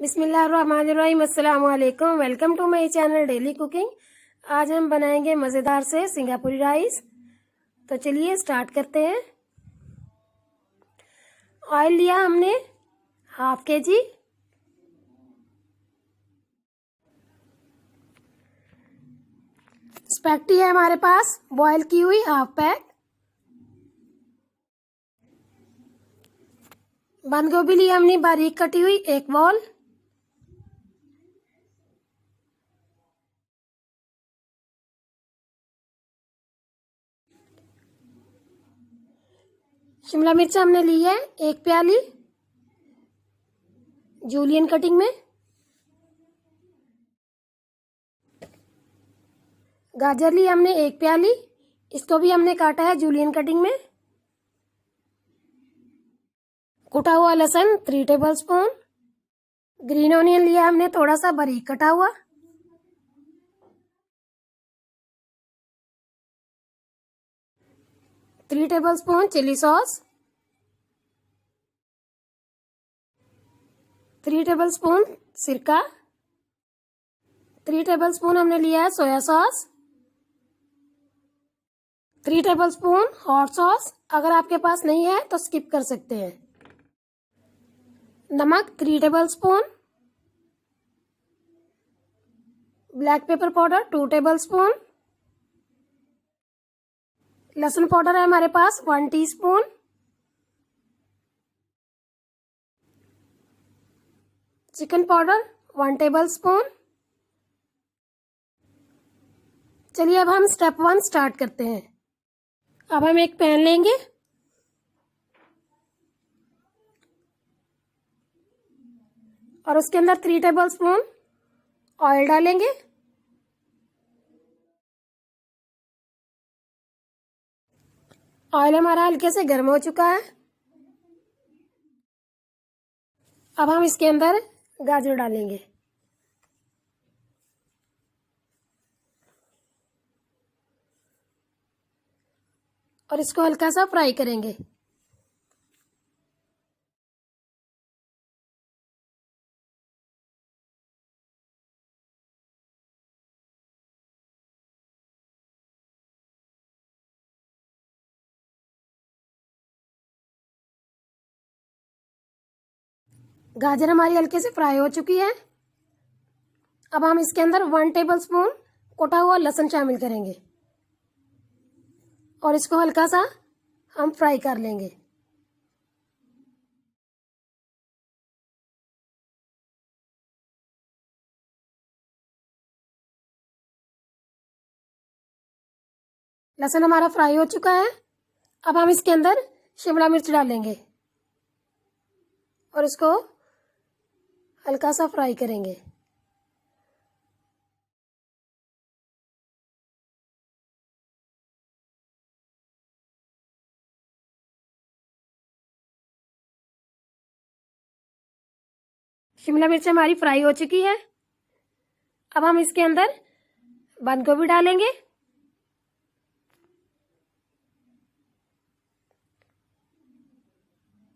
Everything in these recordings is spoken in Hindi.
बिस्मिल्लाहिर्रहमानिर्रहीम। अस्सलाम वालेकुम। Welcome to my channel Daily Cooking. आज हम बनाएंगे मज़ेदार से सिंगापुरी राइस। तो चलिए स्टार्ट करते हैं। ऑयल लिया हमने हाफ kg। स्पैगेटी है हमारे पास बॉयल की हुई हाफ पैक। बंद गोभी ली हमने बारीक कटी हुई एक बॉल। शिमला मिर्च हमने ली है एक प्याली जूलियन कटिंग में। गाजर ली हमने एक प्याली, इसको भी हमने काटा है जूलियन कटिंग में। कुटा हुआ लहसुन 3 टेबलस्पून। ग्रीन ऑनियन लिया हमने थोड़ा सा बारीक कटा हुआ। Three tablespoon chilli sauce. 3 tablespoon सिरका। 3 टेबलस्पून हमने लिया है soya sauce. 3 tablespoon hot sauce, अगर आपके पास नहीं है तो स्किप कर सकते हैं। नमक 3 tablespoon. Black pepper powder 2 tablespoon. लहसुन पाउडर है हमारे पास 1 टीस्पून। Chicken powder 1 tablespoon. चलिए अब हम स्टेप 1 स्टार्ट करते हैं। अब हम एक पैन लेंगे, और उसके अंदर 3 टेबलस्पून ऑयल डालेंगे। ऑयल हमारा हल्के से गर्म हो चुका है। अब हम इसके अंदर गाजर डालेंगे। और इसको हल्का सा फ्राई करेंगे। गाजर हमारी हल्के से फ्राई हो चुकी है। अब हम इसके अंदर 1 टेबलस्पून कटा हुआ लहसुन शामिल करेंगे और इसको हल्का सा हम फ्राई कर लेंगे। लहसुन हमारा फ्राई हो चुका है। अब हम इसके अंदर शिमला मिर्च डालेंगे और इसको हल्का सा फ्राई करेंगे। शिमला मिर्च हमारी फ्राई हो चुकी है। अब हम इसके अंदर बंद गोभी डालेंगे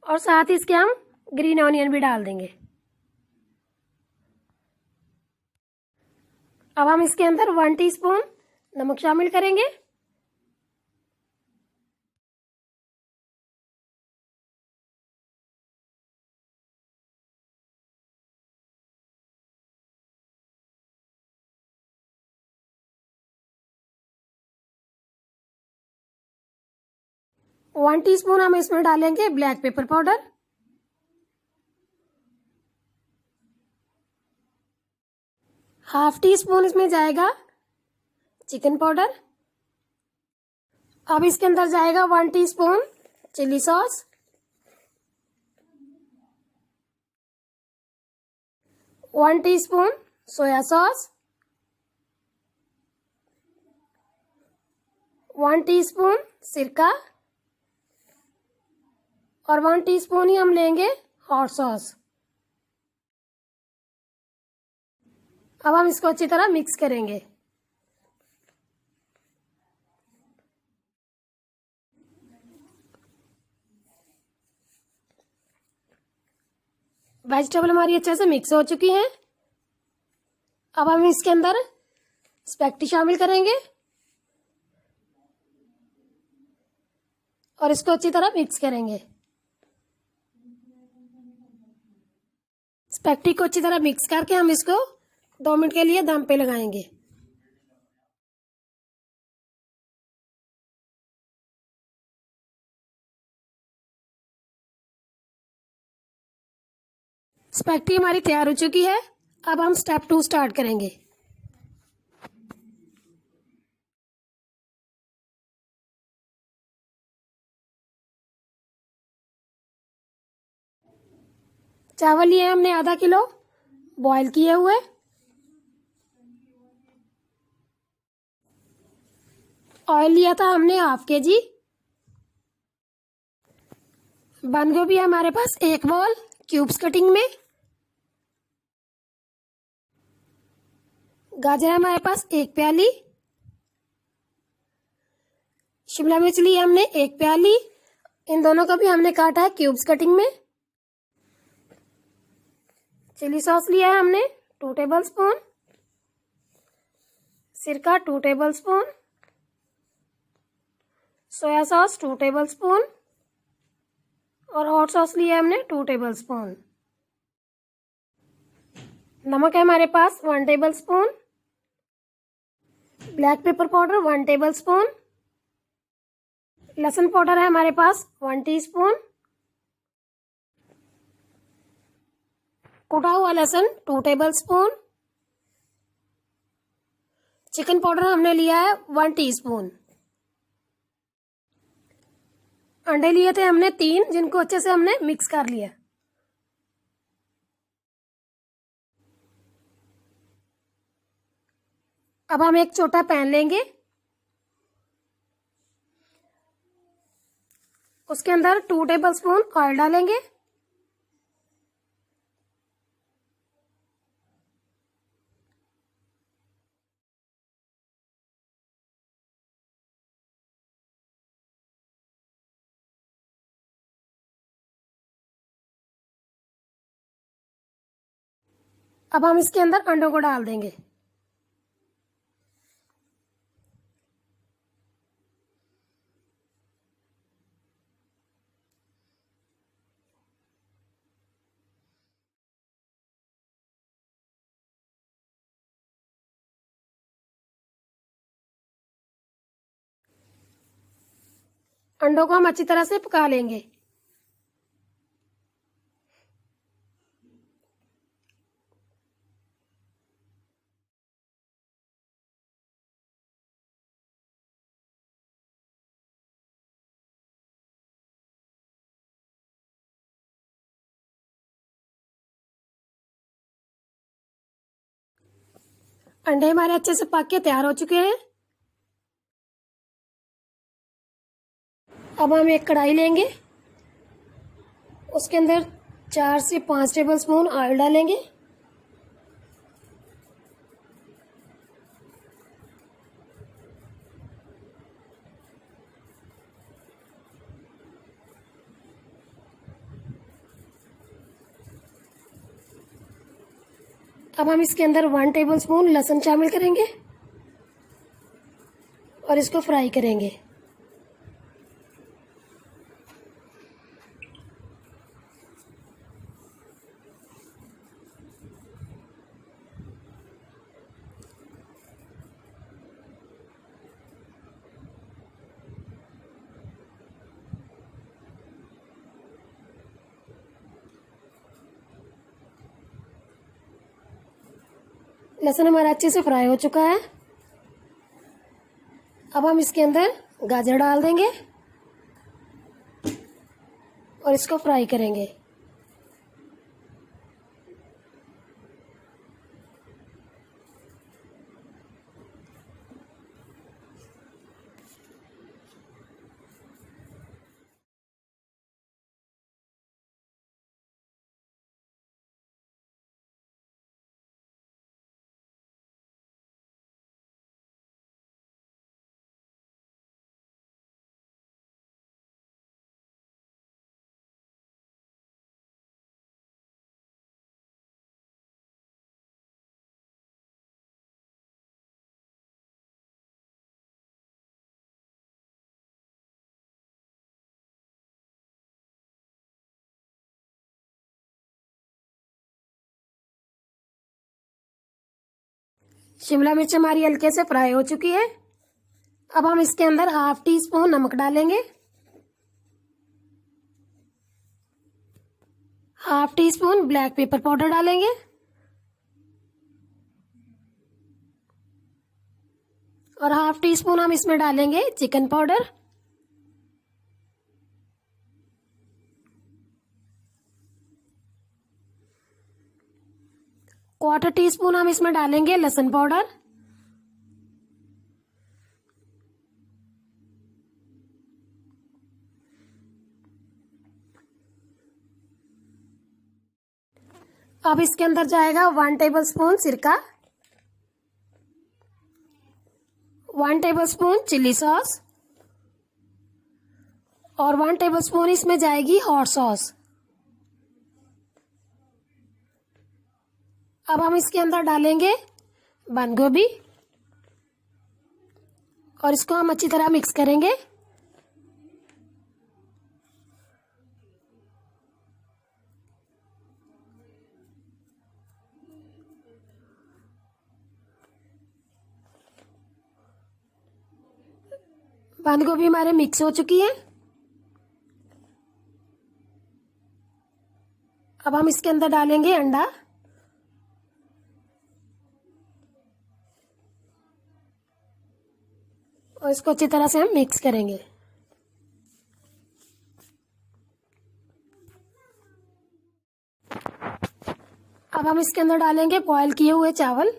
और साथ ही इसके हम ग्रीन ऑनियन भी डाल देंगे। अब हम इसके अंदर 1 टीस्पून नमक शामिल करेंगे। वन टीस्पून हम इसमें डालेंगे black pepper powder. Half teaspoon इसमें जाएगा चिकन पाउडर। अब इसके अंदर जाएगा 1 teaspoon chilli sauce. 1 teaspoon soya sauce. 1 teaspoon सिरका और 1 टीस्पून ही हम लेंगे हॉट सॉस। अब हम इसको अच्छी तरह मिक्स करेंगे। वेजिटेबल हमारी अच्छे से मिक्स हो चुकी हैं। अब हम इसके अंदर स्पैगेटी शामिल करेंगे और इसको अच्छी तरह मिक्स करेंगे। स्पैगेटी को अच्छी तरह मिक्स करके हम इसको 2 मिनट के लिए दम पे लगाएंगे। स्पैगेटी हमारी तैयार हो चुकी है। अब हम स्टेप 2 स्टार्ट करेंगे। चावल लिए हमने आधा किलो बॉईल किए हुए। ऑयल लिया था हमने हाफ kg। बंद गोभी हमारे पास 1 बॉल क्यूब्स कटिंग में। गाजर हमारे पास 1 प्याली। शिमला मिर्च ली हमने 1 प्याली। इन दोनों को भी हमने काटा है क्यूब्स कटिंग में। चिली सॉस लिया है हमने 2 टेबलस्पून। सिरका 2 टेबलस्पून। सोया सॉस 2 टेबलस्पून और हॉट सॉस लिया है हमने 2 टेबलस्पून। नमक है हमारे पास 1 tablespoon. Black pepper powder 1 tablespoon. लहसुन पाउडर है हमारे पास 1 टीस्पून। कुटा हुआ लहसुन 2 टेबलस्पून। चिकन पाउडर हमने लिया है 1 टीस्पून। अंडे लिए थे हमने 3, जिनको अच्छे से हमने मिक्स कर लिया। अब हम एक छोटा पैन लेंगे, उसके अंदर 2 टेबलस्पून ऑयल डालेंगे। अब हम इसके अंदर अंडों को डाल देंगे। अंडों को हम अच्छी तरह से पका लेंगे। अंडे हमारे अच्छे से पक के तैयार हो चुके हैं। अब हम एक कढ़ाई लेंगे, उसके अंदर 4 से 5 टेबलस्पून ऑयल डालेंगे। अब हम इसके अंदर 1 टेबलस्पून लहसुन शामिल करेंगे और इसको फ्राई करेंगे। लहसुन हमारा अच्छे से फ्राई हो चुका है। अब हम इसके अंदर गाजर डाल देंगे और इसको फ्राई करेंगे। शिमला मिर्च हमारी हल्के से फ्राई हो चुकी है। अब हम इसके अंदर 1/2 टीस्पून नमक डालेंगे, 1/2 टीस्पून ब्लैक पेपर पाउडर डालेंगे और 1/2 टीस्पून हम इसमें डालेंगे चिकन पाउडर। क्वार्टर टीस्पून हम इसमें डालेंगे लहसुन पाउडर। अब इसके अंदर जाएगा 1 टेबलस्पून सिरका, 1 टेबलस्पून चिल्ली सॉस और 1 टेबलस्पून इसमें जाएगी हॉट सॉस। अब हम इसके अंदर डालेंगे बंद गोभी और इसको हम अच्छी तरह मिक्स करेंगे। बंद गोभी हमारे मिक्स हो चुकी है। अब हम इसके अंदर डालेंगे अंडा और इसको अच्छी तरह से हम मिक्स करेंगे। अब हम इसके अंदर डालेंगे बॉयल किए हुए चावल।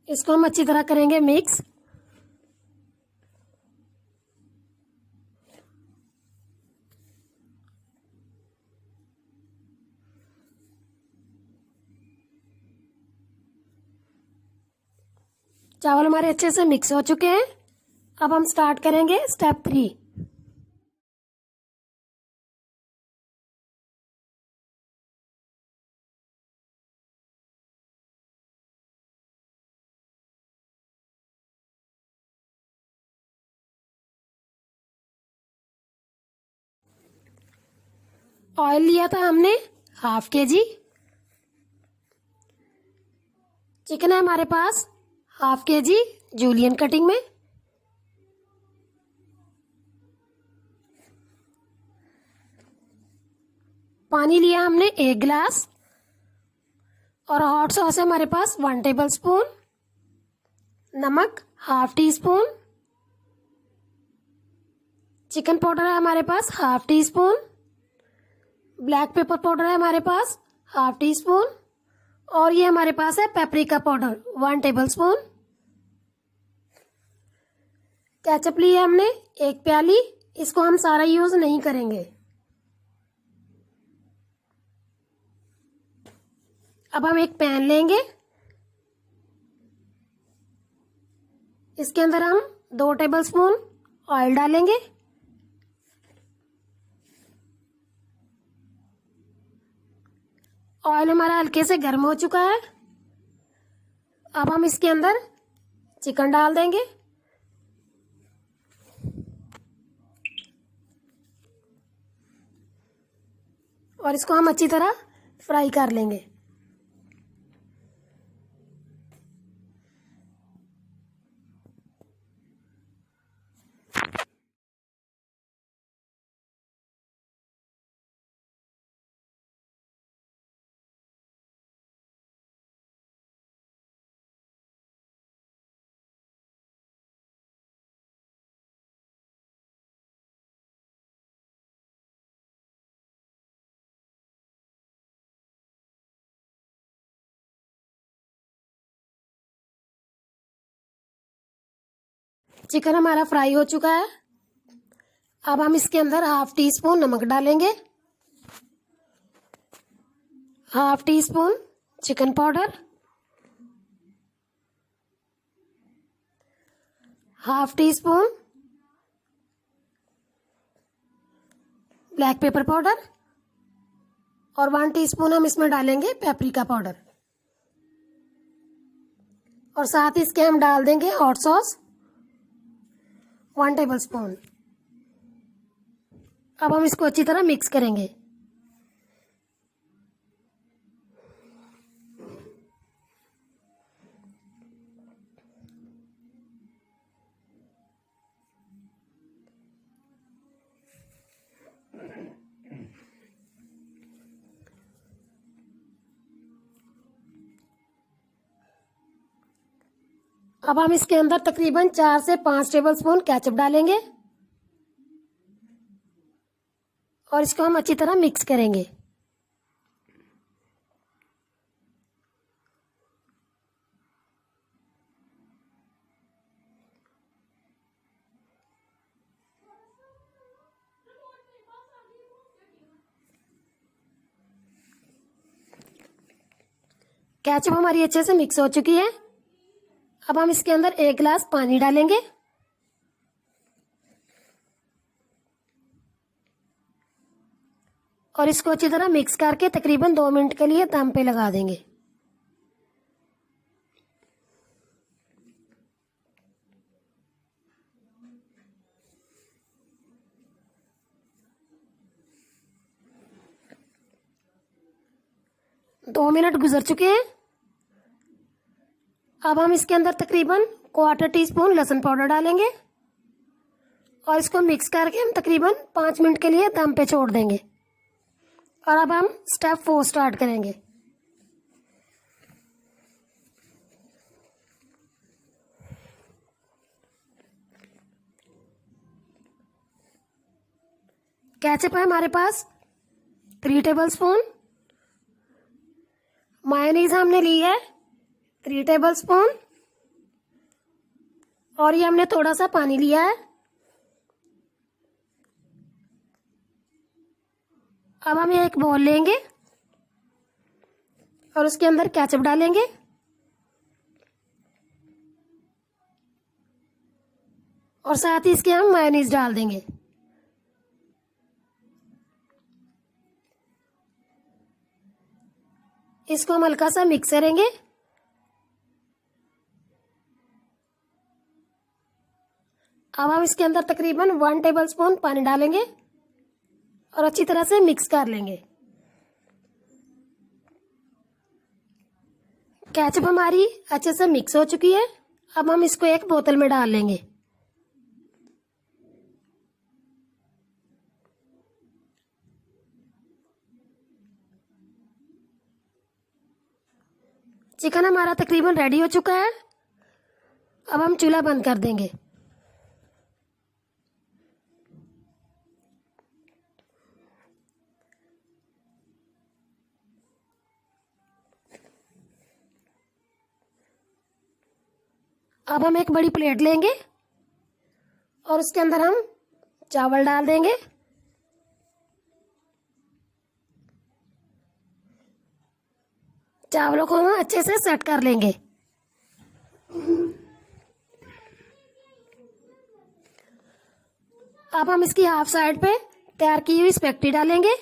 इसको हम अच्छी तरह करेंगे मिक्स। चावल हमारे अच्छे से मिक्स हो चुके हैं। अब हम स्टार्ट करेंगे स्टेप 3। ऑयल लिया था हमने 1/2 kg। चिकन है हमारे पास 1/2 kg जूलियन कटिंग में। पानी लिया हमने 1 गिलास और हॉट सॉस है हमारे पास 1 टेबलस्पून। नमक 1/2 टीस्पून। चिकन पाउडर है हमारे पास 1/2 टीस्पून। ब्लैक पेपर पाउडर है हमारे पास 1/2 टीस्पून और ये हमारे पास है पेपरिका पाउडर 1 टेबलस्पून। केचप ली है हमने 1 प्याली। इसको हम सारा यूज नहीं करेंगे। अब हम एक पैन लेंगे, इसके अंदर हम 2 टेबलस्पून ऑयल डालेंगे। ऑयल हमारा हल्के से गर्म हो चुका है। अब हम इसके अंदर चिकन डाल देंगे और इसको हम अच्छी तरह फ्राई कर लेंगे। चिकन हमारा फ्राई हो चुका है। अब हम इसके अंदर 1/2 टीस्पून नमक डालेंगे, 1/2 teaspoon chicken powder, 1/2 teaspoon black pepper powder और 1 टीस्पून हम इसमें डालेंगे पेपरिका पाउडर और साथ ही इसके हम डाल देंगे हॉट सॉस 1 टेबलस्पून। अब हम इसको अच्छी तरह मिक्स करेंगे। अब हम इसके अंदर तकरीबन 4 से 5 टेबलस्पून केचप डालेंगे और इसको हम अच्छी तरह मिक्स करेंगे। केचप हमारी अच्छे से मिक्स हो चुकी है। अब हम इसके अंदर 1 गिलास पानी डालेंगे और इसको अच्छी तरह मिक्स करके तकरीबन 2 मिनट के लिए दम पे लगा देंगे। दो मिनट गुजर चुके हैं। अब हम इसके अंदर तकरीबन 1/4 टीस्पून लहसुन पाउडर डालेंगे और इसको मिक्स करके हम तकरीबन 5 मिनट के लिए दम पे छोड़ देंगे। और अब हम स्टेप 4 स्टार्ट करेंगे। केचप है हमारे पास 3 टेबलस्पून। मायोनीज हमने ली है 3 टेबलस्पून और ये हमने थोड़ा सा पानी लिया है। अब हम ये एक बाउल लेंगे और उसके अंदर केचप डालेंगे और साथ ही इसके हम मायोनीज डाल देंगे। इसको हम हल्का सा मिक्स करेंगे। अब हम इसके अंदर तकरीबन 1 टेबलस्पून पानी डालेंगे और अच्छी तरह से मिक्स कर लेंगे। केचप हमारी अच्छे से मिक्स हो चुकी है। अब हम इसको एक बोतल में डाल लेंगे। चिकन हमारा तकरीबन रेडी हो चुका है। अब हम चूल्हा बंद कर देंगे। अब हम एक बड़ी प्लेट लेंगे और उसके अंदर हम चावल डाल देंगे। चावलों को हम अच्छे से सेट कर लेंगे। अब हम इसकी हाफ साइड पे तैयार की हुई स्पेगेटी डालेंगे।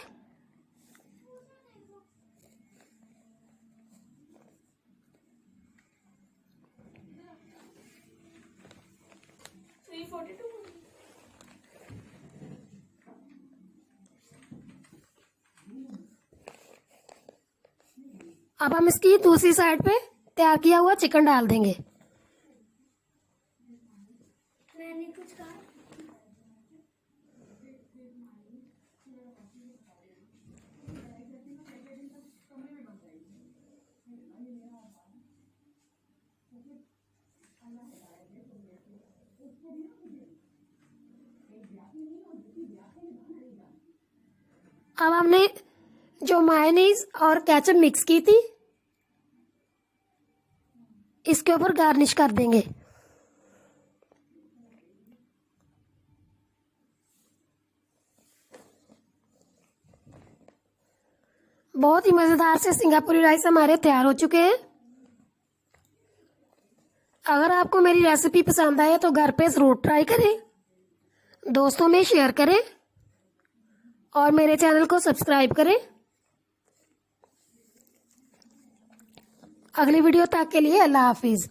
अब हम इसकी दूसरी साइड पे तैयार किया हुआ चिकन डाल देंगे। अब हमने जो मायोनीज और केचप मिक्स की थी इसके ऊपर गार्निश कर देंगे। बहुत ही मज़ेदार से सिंगापुरी राइस हमारे तैयार हो चुके हैं। अगर आपको मेरी रेसिपी पसंद आए तो घर पे ज़रूर ट्राई करें, दोस्तों में शेयर करें और मेरे चैनल को सब्सक्राइब करें। अगली वीडियो तक के लिए अल्लाह हाफिज़।